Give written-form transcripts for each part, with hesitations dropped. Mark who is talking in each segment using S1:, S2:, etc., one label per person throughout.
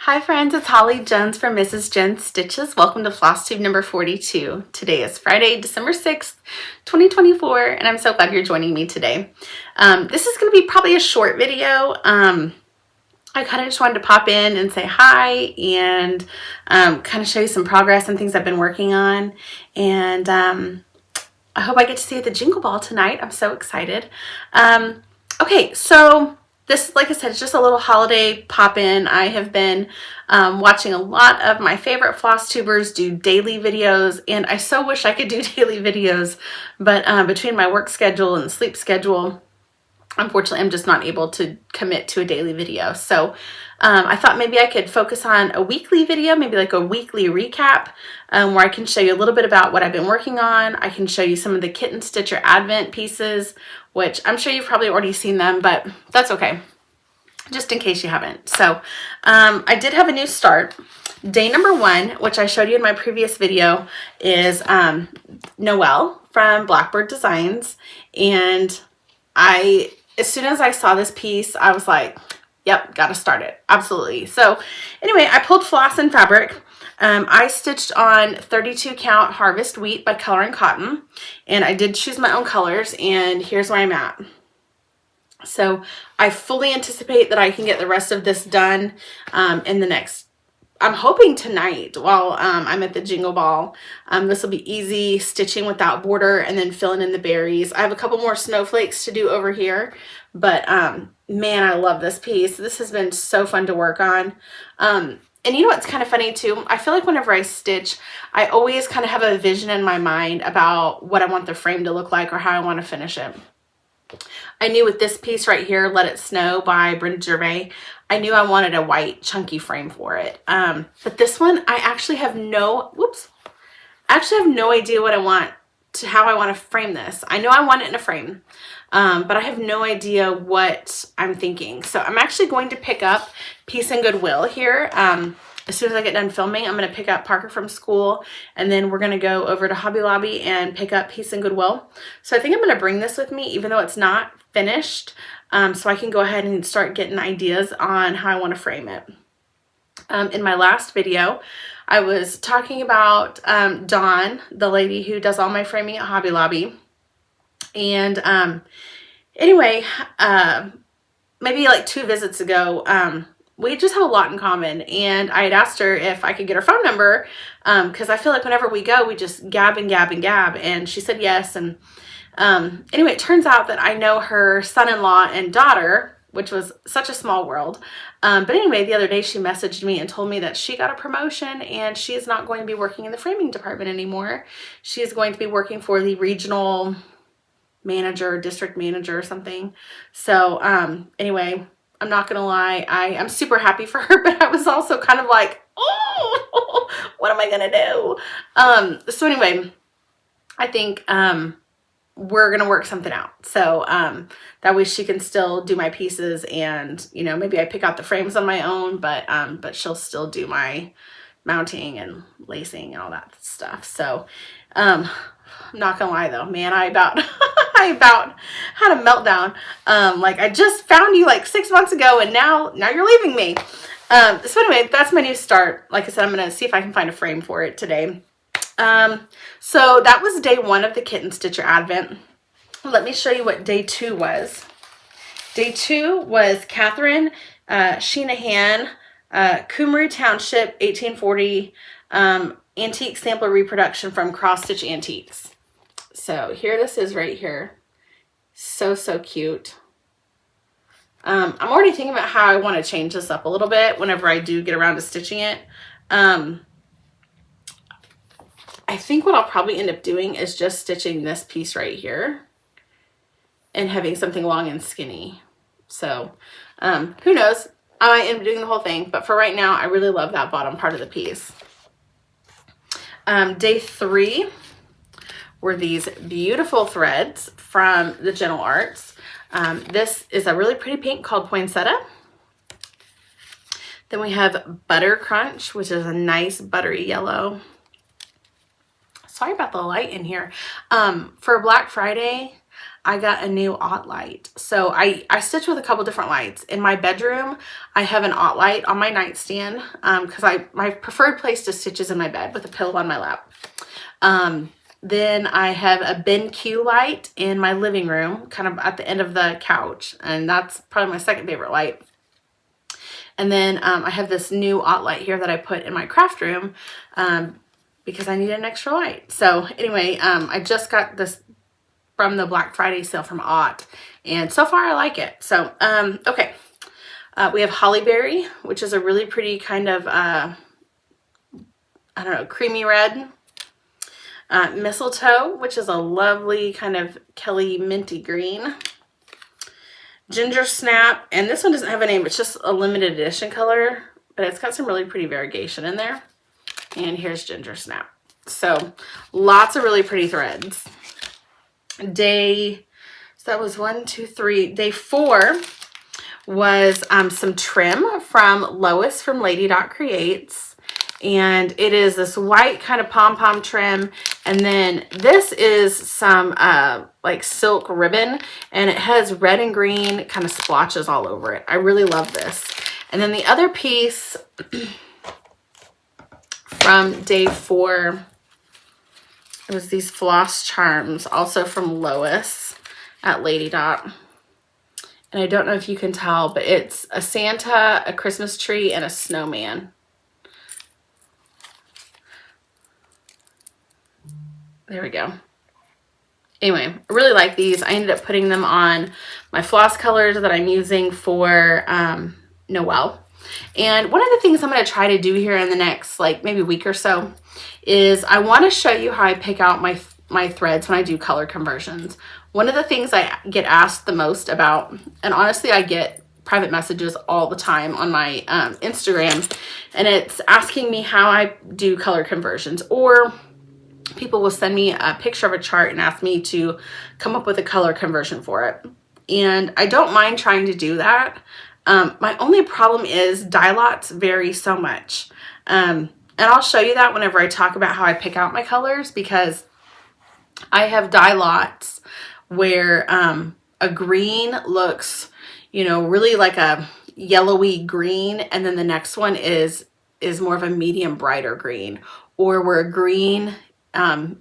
S1: Hi friends, it's Holly Jones from Mrs. Jones Stitches. Welcome to Flosstube number 42. Today is Friday, December 6th, 2024, and I'm so glad you're joining me today. This is going to be probably a short video. I kind of just wanted to pop in and say hi and kind of show you some progress and things I've been working on. And I hope I get to see you at the Jingle Ball tonight. I'm so excited. Okay, so this, like I said, is just a little holiday pop-in. I have been watching a lot of my favorite floss tubers do daily videos, and I so wish I could do daily videos, but between my work schedule and sleep schedule, unfortunately, I'm just not able to commit to a daily video. So I thought maybe I could focus on a weekly video, maybe like a weekly recap, where I can show you a little bit about what I've been working on. I can show you some of the Kitten Stitcher Advent pieces, which I'm sure you've probably already seen them, but that's okay, just in case you haven't. So I did have a new start. Day number 1, which I showed you in my previous video, is Noel from Blackbird Designs. And as soon as I saw this piece, I was like, yep, gotta start it. Absolutely. So anyway, I pulled floss and fabric. I stitched on 32 count Harvest Wheat by Color and Cotton, and I did choose my own colors, and here's where I'm at. So I fully anticipate that I can get the rest of this done in the next, I'm hoping tonight while I'm at the Jingle Ball. This will be easy stitching without border and then filling in the berries. I have a couple more snowflakes to do over here, but man, I love this piece. This has been so fun to work on. And you know what's kind of funny too? I feel like whenever I stitch, I always kind of have a vision in my mind about what I want the frame to look like or how I want to finish it. I knew with this piece right here, Let It Snow by Brenda Gervais, I knew I wanted a white chunky frame for it. But this one, I actually have no idea what I want how I want to frame this. I know I want it in a frame, but I have no idea what I'm thinking. So I'm actually going to pick up Peace and Goodwill here. As soon as I get done filming, I'm going to pick up Parker from school, and then we're going to go over to Hobby Lobby and pick up Peace and Goodwill. So I think I'm going to bring this with me, even though it's not finished, so I can go ahead and start getting ideas on how I want to frame it. In my last video, I was talking about Dawn, the lady who does all my framing at Hobby Lobby. And anyway, maybe like 2 visits ago, we just have a lot in common, and I had asked her if I could get her phone number, because I feel like whenever we go, we just gab and gab and gab, and she said yes. And anyway, it turns out that I know her son-in-law and daughter, which was such a small world. But anyway, the other day she messaged me and told me that she got a promotion and she is not going to be working in the framing department anymore. She is going to be working for the regional manager, district manager or something. So anyway, I'm not gonna lie, I am super happy for her, but I was also kind of like, oh, what am I gonna do? So anyway, I think we're gonna work something out. So that way she can still do my pieces, and you know, maybe I pick out the frames on my own, but she'll still do my mounting and lacing and all that stuff. So I'm not gonna lie though, man, I about had a meltdown. Like, I just found you like 6 months ago, and now you're leaving me. So anyway, that's my new start. Like I said, I'm gonna see if I can find a frame for it today. So that was day 1 of the Kitten Stitcher Advent. Let me show you what day 2 was. Day 2 was Catharine, Shenaman, Kumru Township, 1840, antique sampler reproduction from Cross Stitch Antiques. So here this is right here. So cute. I'm already thinking about how I want to change this up a little bit whenever I do get around to stitching it. I think what I'll probably end up doing is just stitching this piece right here and having something long and skinny. So who knows? I might end up doing the whole thing, but for right now, I really love that bottom part of the piece. Day 3 were these beautiful threads from the Gentle Arts. This is a really pretty pink called Poinsettia. Then we have Butter Crunch, which is a nice buttery yellow. Sorry about the light in here. For Black Friday, I got a new aught light. So I stitch with a couple different lights. In my bedroom, I have an aught light on my nightstand because my preferred place to stitch is in my bed with a pillow on my lap. Then I have a BenQ light in my living room, kind of at the end of the couch. And that's probably my second favorite light. And then I have this new aught light here that I put in my craft room because I need an extra light. So anyway, I just got this from the Black Friday sale from aught, and so far I like it. So okay, we have Hollyberry, which is a really pretty kind of I don't know, creamy red. Mistletoe, which is a lovely kind of Kelly minty green. Ginger Snap, and this one doesn't have a name, it's just a limited edition color, but it's got some really pretty variegation in there. And here's Ginger Snap. So lots of really pretty threads. So that was 1, 2, 3. Day 4 was some trim from Lois from Lady Dot Creates. And it is this white kind of pom-pom trim. And then this is some like silk ribbon, and it has red and green kind of splotches all over it. I really love this. And then the other piece from day 4, it was these floss charms, also from Lois at Lady Dot. And I don't know if you can tell, but it's a Santa, a Christmas tree, and a snowman. There we go. Anyway, I really like these. I ended up putting them on my floss colors that I'm using for Noel. And one of the things I'm going to try to do here in the next, like, maybe week or so is I want to show you how I pick out my threads when I do color conversions. One of the things I get asked the most about, and honestly I get private messages all the time on my Instagram, and it's asking me how I do color conversions, or people will send me a picture of a chart and ask me to come up with a color conversion for it. And I don't mind trying to do that. My only problem is dye lots vary so much. And I'll show you that whenever I talk about how I pick out my colors, because I have dye lots where a green looks, you know, really like a yellowy green, and then the next one is more of a medium brighter green, or where a green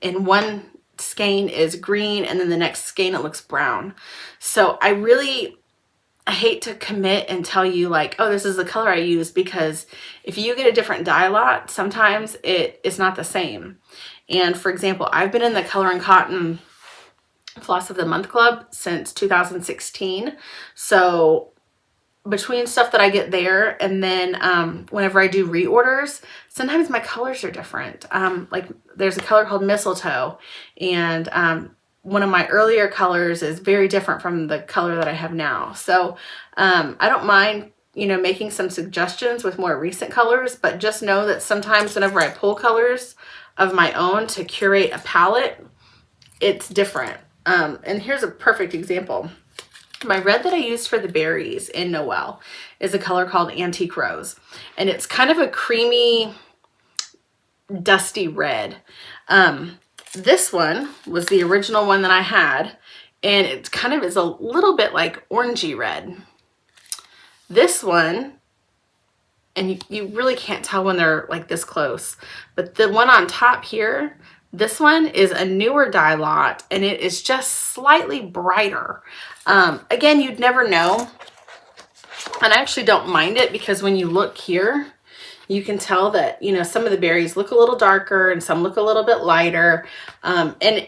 S1: in one skein is green, and then the next skein it looks brown. So I hate to commit and tell you like, oh, this is the color I use, because if you get a different dye lot, sometimes it is not the same. And for example, I've been in the Color and Cotton Floss of the Month Club since 2016. So between stuff that I get there and then whenever I do reorders, sometimes my colors are different. Like there's a color called Mistletoe, and one of my earlier colors is very different from the color that I have now. So I don't mind, you know, making some suggestions with more recent colors, but just know that sometimes whenever I pull colors of my own to curate a palette, it's different. And here's a perfect example. My red that I used for the berries in Noel is a color called Antique Rose, and it's kind of a creamy, dusty red. This one was the original one that I had, and it kind of is a little bit like orangey red. This one, and you really can't tell when they're like this close, but the one on top here, this one is a newer dye lot, and it is just slightly brighter. Again, you'd never know, and I actually don't mind it, because when you look here, you can tell that, you know, some of the berries look a little darker and some look a little bit lighter, and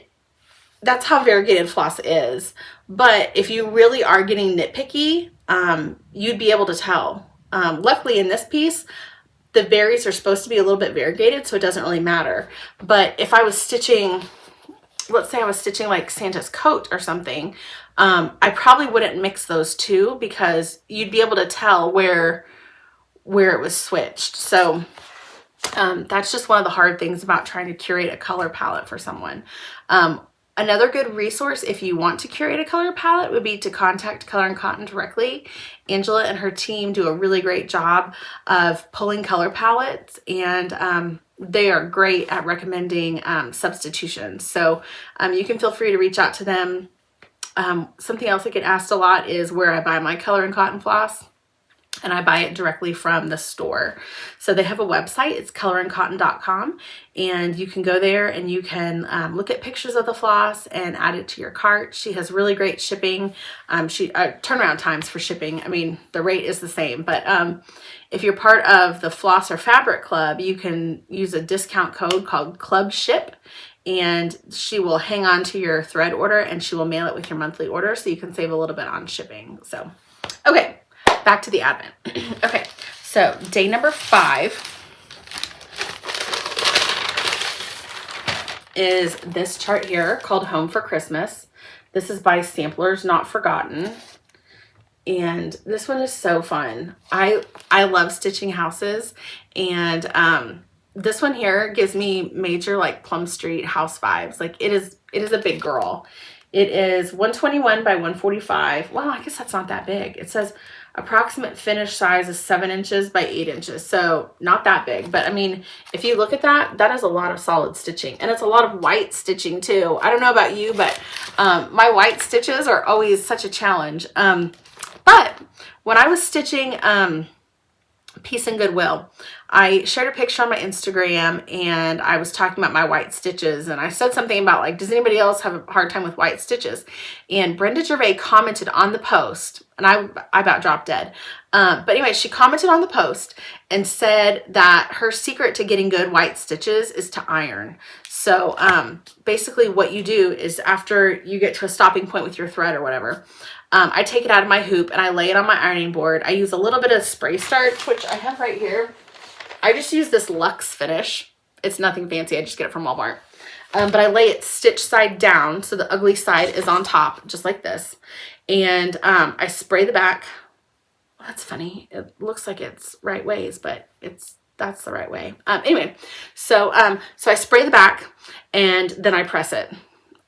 S1: that's how variegated floss is. But if you really are getting nitpicky, you'd be able to tell. Luckily in this piece, the berries are supposed to be a little bit variegated, so it doesn't really matter. But if I was stitching, let's say I was stitching like Santa's coat or something, I probably wouldn't mix those two, because you'd be able to tell where where it was switched. So that's just one of the hard things about trying to curate a color palette for someone. Another good resource if you want to curate a color palette would be to contact Color and Cotton directly. Angela and her team do a really great job of pulling color palettes, and they are great at recommending substitutions. So you can feel free to reach out to them. Something else I get asked a lot is where I buy my Color and Cotton floss. And I buy it directly from the store. So they have a website, it's colorandcotton.com, and you can go there and you can look at pictures of the floss and add it to your cart. She has really great shipping. Turnaround times for shipping, I mean, the rate is the same, but if you're part of the Floss or Fabric Club, you can use a discount code called Club Ship, and she will hang on to your thread order and she will mail it with your monthly order, so you can save a little bit on shipping. So, okay. Back to the advent. Okay, so day number 5 is this chart here called Home for Christmas. This is by Samplers Not Forgotten. And this one is so fun. I love stitching houses, and this one here gives me major like Plum Street house vibes. Like it is a big girl. It is 121 by 145. Well, I guess that's not that big. It says approximate finished size is 7 inches by 8 inches. So not that big, but I mean, if you look at that, that is a lot of solid stitching, and it's a lot of white stitching too. I don't know about you, but my white stitches are always such a challenge. But when I was stitching Peace and Goodwill, I shared a picture on my Instagram and I was talking about my white stitches, and I said something about like, does anybody else have a hard time with white stitches? And Brenda Gervais commented on the post, and I about dropped dead. But anyway, she commented on the post and said that her secret to getting good white stitches is to iron. So basically what you do is after you get to a stopping point with your thread or whatever, I take it out of my hoop and I lay it on my ironing board. I use a little bit of spray starch, which I have right here. I just use this Luxe finish. It's nothing fancy. I just get it from Walmart. But I lay it stitch side down, so the ugly side is on top, just like this. And I spray the back. Well, that's funny. It looks like it's right ways, but that's the right way. Anyway, so I spray the back and then I press it.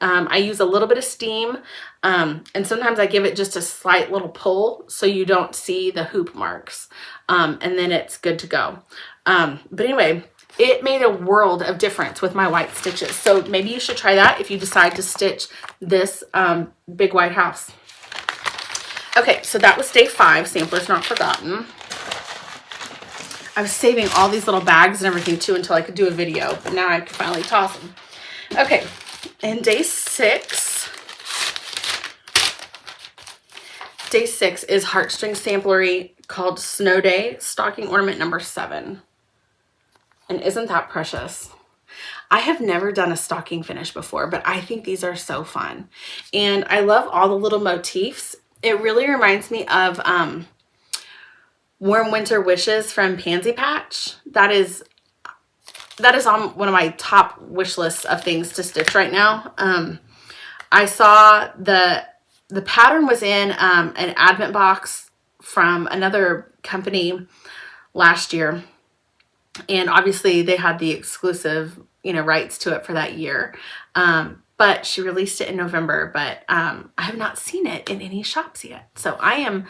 S1: I use a little bit of steam, and sometimes I give it just a slight little pull so you don't see the hoop marks, and then it's good to go. But anyway, it made a world of difference with my white stitches. So maybe you should try that if you decide to stitch this big white house. Okay, so that was day 5, Samplers Not Forgotten. I was saving all these little bags and everything too until I could do a video, but now I can finally toss them. Okay. And day 6 is Heartstring Samplery called Snow Day, stocking ornament number 7. And isn't that precious? I have never done a stocking finish before, but I think these are so fun. And I love all the little motifs. It really reminds me of Warm Winter Wishes from Pansy Patch. That is on one of my top wish lists of things to stitch right now. I saw the pattern was in an advent box from another company last year, and obviously they had the exclusive, rights to it for that year. But she released it in November, but I have not seen it in any shops yet. So I am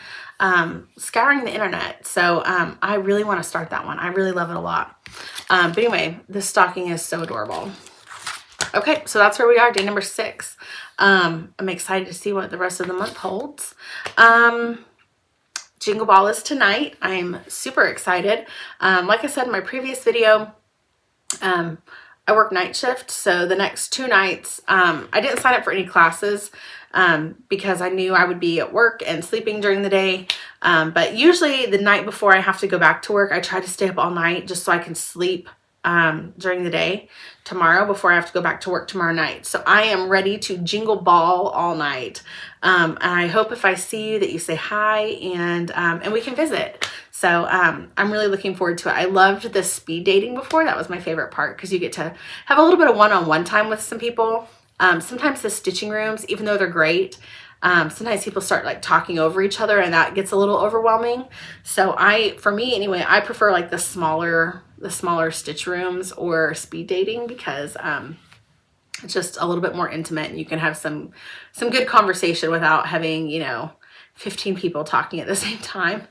S1: scouring the internet. So I really want to start that one. I really love it a lot. But anyway, this stocking is so adorable. Okay, so that's where we are, day number 6. I'm excited to see what the rest of the month holds. Jingle Ball is tonight. I'm super excited. Like I said in my previous video, I work night shift, so the next 2 nights, I didn't sign up for any classes because I knew I would be at work and sleeping during the day. But usually the night before I have to go back to work, I try to stay up all night just so I can sleep during the day tomorrow before I have to go back to work tomorrow night. So I am ready to jingle ball all night. And I hope if I see you that you say hi and we can visit. So I'm really looking forward to it. I loved the speed dating before. That was my favorite part because you get to have a little bit of one-on-one time with some people. Sometimes the stitching rooms, even though they're great, sometimes people start like talking over each other and that gets a little overwhelming. So for me anyway, I prefer like the smaller stitch rooms or speed dating because it's just a little bit more intimate and you can have some good conversation without having, 15 people talking at the same time.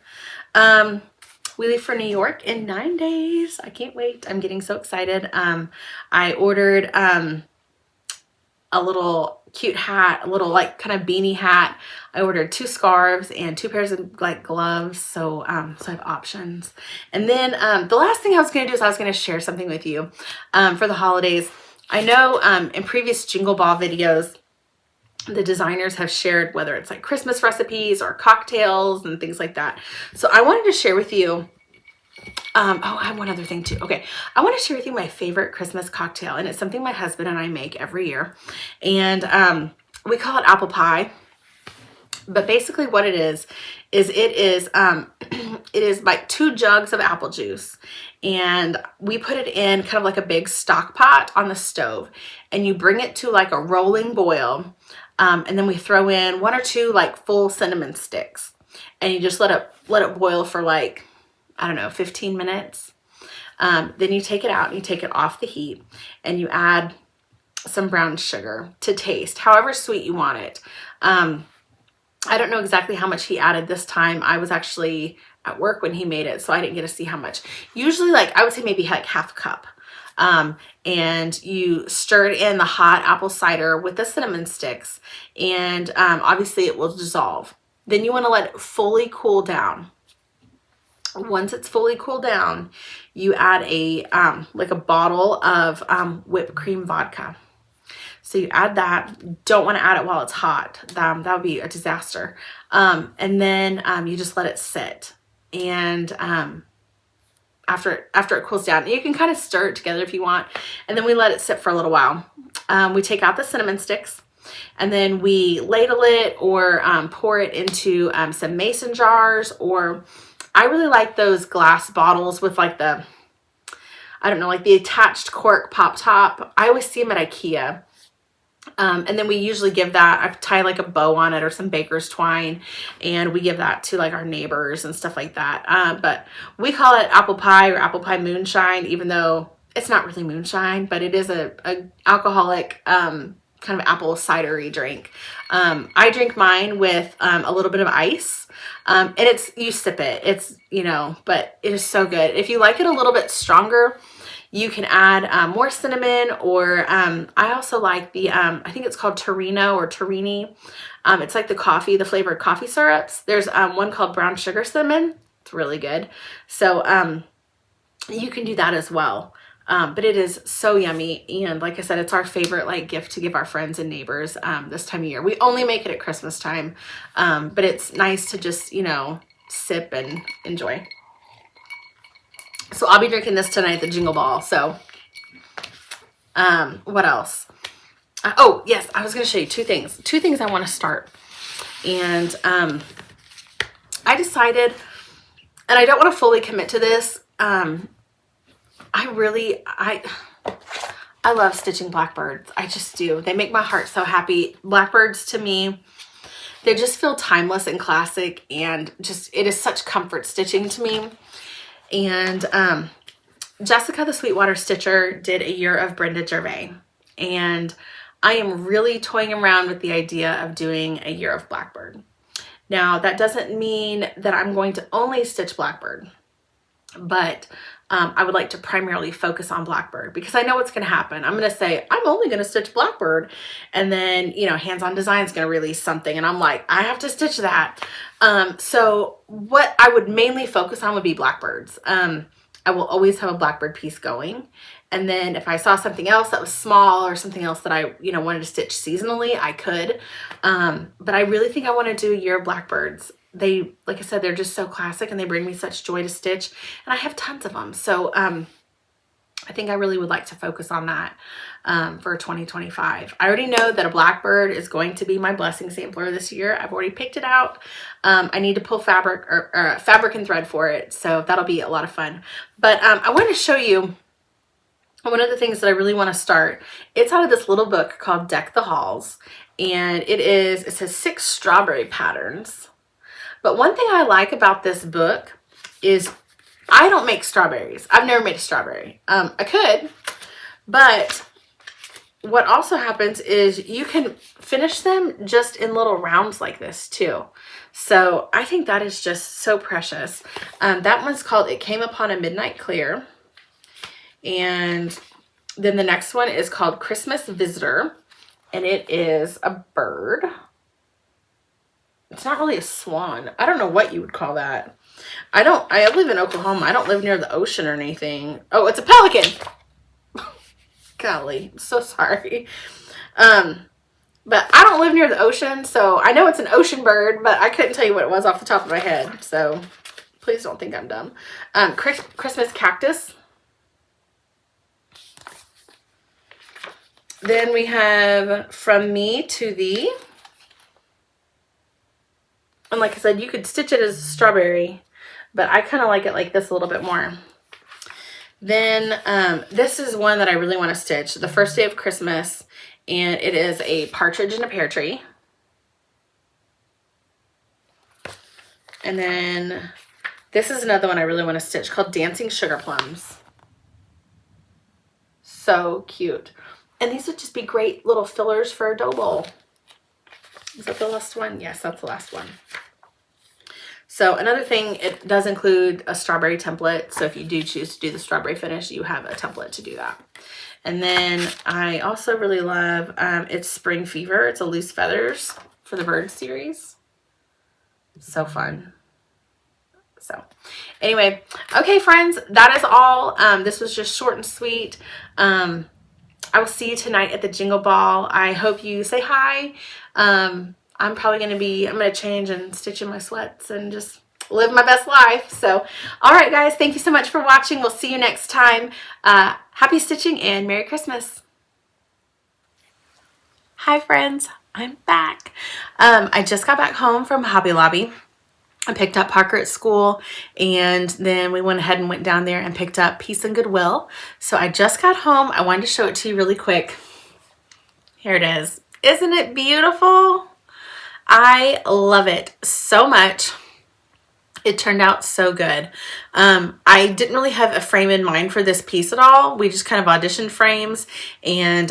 S1: We leave for New York in 9 days. I can't wait. I'm getting so excited. I ordered a little cute hat, a little like kind of beanie hat. I ordered 2 scarves and 2 pairs of like gloves. So, so I have options. And then the last thing I was going to do is I was going to share something with you for the holidays. I know in previous Jingle Ball videos, the designers have shared whether it's like Christmas recipes or cocktails and things like that. So I wanted to share with you, oh, I have one other thing too. Okay. I want to share with you my favorite Christmas cocktail, and it's something my husband and I make every year. And we call it apple pie. But basically what it is it is like 2 jugs of apple juice, and we put it in kind of like a big stock pot on the stove, and you bring it to like a rolling boil. And then we throw in 1 or 2 like full cinnamon sticks, and you just let it boil for like, I don't know, 15 minutes. Then you take it out and you take it off the heat, and you add some brown sugar to taste, however sweet you want it. I don't know exactly how much he added this time. I was actually at work when he made it, so I didn't get to see how much. Usually, like I would say maybe like half a cup. And you stir it in the hot apple cider with the cinnamon sticks, and obviously it will dissolve. Then you want to let it fully cool down. Once it's fully cooled down, you add like a bottle of whipped cream vodka. So you add that. Don't want to add it while it's hot. That would be a disaster. And then you just let it sit. And after it cools down, you can kind of stir it together if you want. And then we let it sit for a little while. We take out the cinnamon sticks, and then we ladle it or pour it into some mason jars, or I really like those glass bottles with like the, I don't know, like the attached cork pop top. I always see them at IKEA. And then we usually give that, I tie like a bow on it or some baker's twine, and we give that to like our neighbors and stuff like that. But we call it apple pie or apple pie moonshine, even though it's not really moonshine, but it is a alcoholic kind of apple cidery drink. I drink mine with a little bit of ice, and you sip it. It's, but it is so good. If you like it a little bit stronger, you can add more cinnamon, or I also like the, I think it's called Torino or Torini. It's like the flavored coffee syrups. There's one called brown sugar cinnamon. It's really good. So you can do that as well. But it is so yummy. And like I said, it's our favorite like gift to give our friends and neighbors this time of year. We only make it at Christmas time, but it's nice to just, sip and enjoy. So I'll be drinking this tonight at the Jingle Ball. So what else? Oh, yes, I was going to show you 2 things. 2 things I want to start. And I decided, and I don't want to fully commit to this. I love stitching Blackbirds. I just do. They make my heart so happy. Blackbirds to me, they just feel timeless and classic, and just, it is such comfort stitching to me. And Jessica the Sweetwater Stitcher did a year of Brenda Gervais, and I am really toying around with the idea of doing a year of Blackbird. Now, that doesn't mean that I'm going to only stitch Blackbird, but I would like to primarily focus on Blackbird, because I know what's going to happen. I'm going to say, I'm only going to stitch Blackbird. And then, Hands On Design is going to release something, and I'm like, I have to stitch that. So what I would mainly focus on would be Blackbirds. I will always have a Blackbird piece going. And then if I saw something else that was small, or something else that I, wanted to stitch seasonally, I could. But I really think I want to do a year of Blackbirds. They, like I said, they're just so classic, and they bring me such joy to stitch, and I have tons of them. So I think I really would like to focus on that for 2025. I already know that a Blackbird is going to be my blessing sampler this year. I've already picked it out. I need to pull fabric or fabric and thread for it, so that'll be a lot of fun. But I wanted to show you one of the things that I really want to start, it's out of this little book called Deck the Halls, and it says 6 strawberry patterns. But one thing I like about this book is I don't make strawberries. I've never made a strawberry. I could, but what also happens is you can finish them just in little rounds like this too. So I think that is just so precious. That one's called It Came Upon a Midnight Clear. And then the next one is called Christmas Visitor. And it is a bird. It's not really a swan. I don't know what you would call that. I live in Oklahoma. I don't live near the ocean or anything. Oh, it's a pelican. Golly, I'm so sorry. But I don't live near the ocean, so I know it's an ocean bird, but I couldn't tell you what it was off the top of my head. So please don't think I'm dumb. Christmas Cactus. Then we have From Me to Thee. And like I said, you could stitch it as a strawberry, but I kind of like it like this a little bit more. Then this is one that I really want to stitch, The First Day of Christmas, and it is a partridge in a pear tree. And then this is another one I really want to stitch called Dancing Sugar Plums. So cute. And these would just be great little fillers for a dough bowl. Is that the last one? Yes, that's the last one. So another thing, it does include a strawberry template. So if you do choose to do the strawberry finish, you have a template to do that. And then I also really love, it's Spring Fever. It's a Loose Feathers for the Bird series. So fun. So anyway, okay friends, that is all. This was just short and sweet. I will see you tonight at the Jingle Ball. I hope you say hi. I'm going to change and stitch in my sweats and just live my best life. So, all right, guys, thank you so much for watching. We'll see you next time. Happy stitching and Merry Christmas. Hi, friends. I'm back. I just got back home from Hobby Lobby. I picked up Parker at school, and then we went ahead and went down there and picked up Peace and Goodwill. So I just got home. I wanted to show it to you really quick. Here it is. Isn't it beautiful? I love it so much. It turned out so good. I didn't really have a frame in mind for this piece at all. We just kind of auditioned frames, and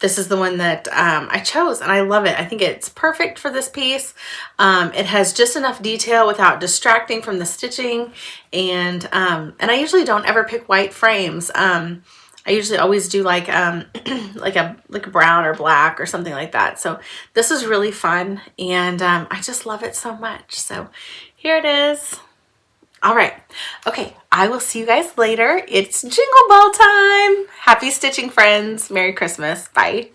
S1: this is the one that I chose, and I love it. I think it's perfect for this piece. It has just enough detail without distracting from the stitching, and I usually don't ever pick white frames. I usually always do like like a brown or black or something like that. So this is really fun, and I just love it so much. So here it is. All right. Okay. I will see you guys later. It's Jingle Ball time. Happy stitching, friends. Merry Christmas. Bye.